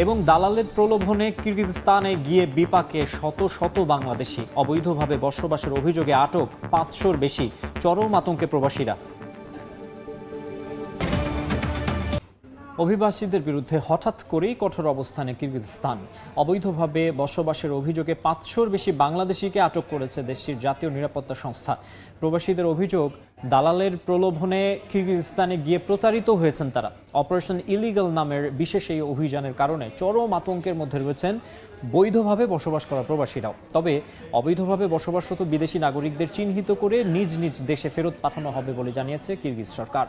এবং দালালের প্রলোভনে কিরগিজস্তানে গিয়ে বিপাকে শত শত বাংলাদেশি, অবৈধভাবে বসবাসের অভিযোগে আটক 500-র বেশি, চরম আতঙ্কে প্রবাসীরা। অভিবাসীদের বিরুদ্ধে হঠাৎ করেই কঠোর অবস্থানে কিরগিজস্তান। অবৈধভাবে বসবাসের অভিযোগে 500-র বেশি বাংলাদেশিকে আটক করেছে দেশটির জাতীয় নিরাপত্তা সংস্থা। প্রবাসীদের অভিযোগ, দালালের প্রলোভনে কিরগিজস্তানে গিয়ে প্রতারিত হয়েছেন তারা। অপারেশন ইলিগাল নামের বিশেষ এই অভিযানের কারণে চরম আতঙ্কের মধ্যে রয়েছেন বৈধভাবে বসবাস করা প্রবাসীরাও। তবে অবৈধভাবে বসবাসরত বিদেশি নাগরিকদের চিহ্নিত করে নিজ নিজ দেশে ফেরত পাঠানো হবে বলে জানিয়েছে কিরগিজ সরকার।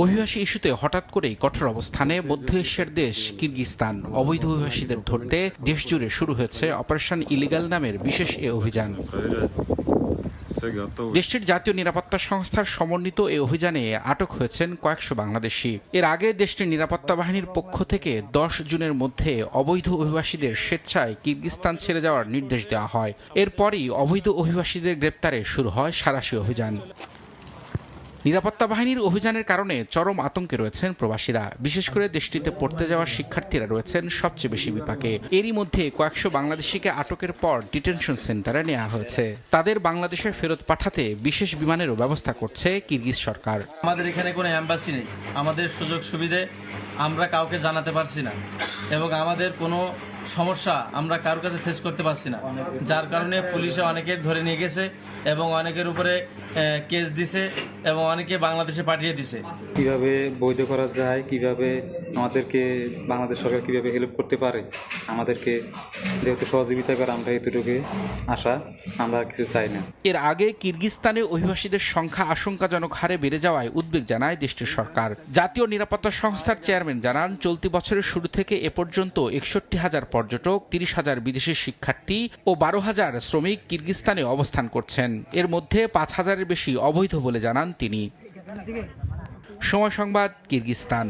অভিবাসী ইস্যুতে হঠাৎ করেই কঠোর অবস্থানে মধ্য এশিয়ার দেশ কিরগিজস্তান। অবৈধ অভিবাসীদের ধরতে দেশ জুড়ে শুরু হয়েছে অপারেশন ইলিগাল নামের বিশেষ এ অভিযান। দেশটির জাতীয় নিরাপত্তা সংস্থার সমন্বিত এই অভিযানে আটক হয়েছেন কয়েকশো বাংলাদেশি। এর আগে দেশটির নিরাপত্তা বাহিনীর পক্ষ থেকে 10 জুনের মধ্যে অবৈধ অভিবাসীদের স্বেচ্ছায় কিরগিজস্তান ছেড়ে যাওয়ার নির্দেশ দেওয়া হয়। এরপরই অবৈধ অভিবাসীদের গ্রেপ্তারে শুরু হয় সাঁড়াশি অভিযান। নিরাপত্তা বাহিনীর অভিযানের কারণে চরম আতঙ্কে রয়েছেন প্রবাসীরা। বিশেষ করে দেশটিতে পড়তে যাওয়া শিক্ষার্থীরা রয়েছেন সবচেয়ে বেশি বিপাকে। এরই মধ্যে কয়েকশো বাংলাদেশিকে আটকের পর ডিটেনশন সেন্টারে নেওয়া হয়েছে। তাদের বাংলাদেশে ফেরত পাঠাতে বিশেষ বিমানেরও ব্যবস্থা করছে কিরগিজ সরকার। আমাদের এখানে কোনো এম্বাসি নেই, আমাদের সুযোগ সুবিধে আমরা কাউকে জানাতে পারছি না এবং আমাদের কোনো সমস্যা আমরা কারোর কাছে ফেস করতে পারছি না, যার কারণে পুলিশে অনেকে ধরে নিয়ে গেছে এবং অনেকের উপরে কেস দিছে এবং অনেকে বাংলাদেশে পাঠিয়ে দিছে। কিভাবে বৈধ করা যায়, কিভাবে আমাদেরকে বাংলাদেশ সরকার কিভাবে হেল্প করতে পারে, আমাদেরকে যেহেতু সহযোগিতা করে আমরা এতটুকু আশা, আমরা কিছু চাই না। এর আগে কিরগিজস্তানে অভিবাসীদের সংখ্যা আশঙ্কাজনক হারে বেড়ে যাওয়ায় উদ্বেগ জানায় দেশটির সরকার। জাতীয় নিরাপত্তা সংস্থার চেয়ারম্যান জানান, চলতি বছরের শুরু থেকে এ পর্যন্ত 61,000 পর্যটক, 30,000 বিদেশি শিক্ষার্থী ও 12,000 শ্রমিক কিরগিজস্তানে অবস্থান করছেন। এর মধ্যে 5,000-এর বেশি অবৈধ বলে জানান তিনি। সময় সংবাদ, কিরগিজস্তান।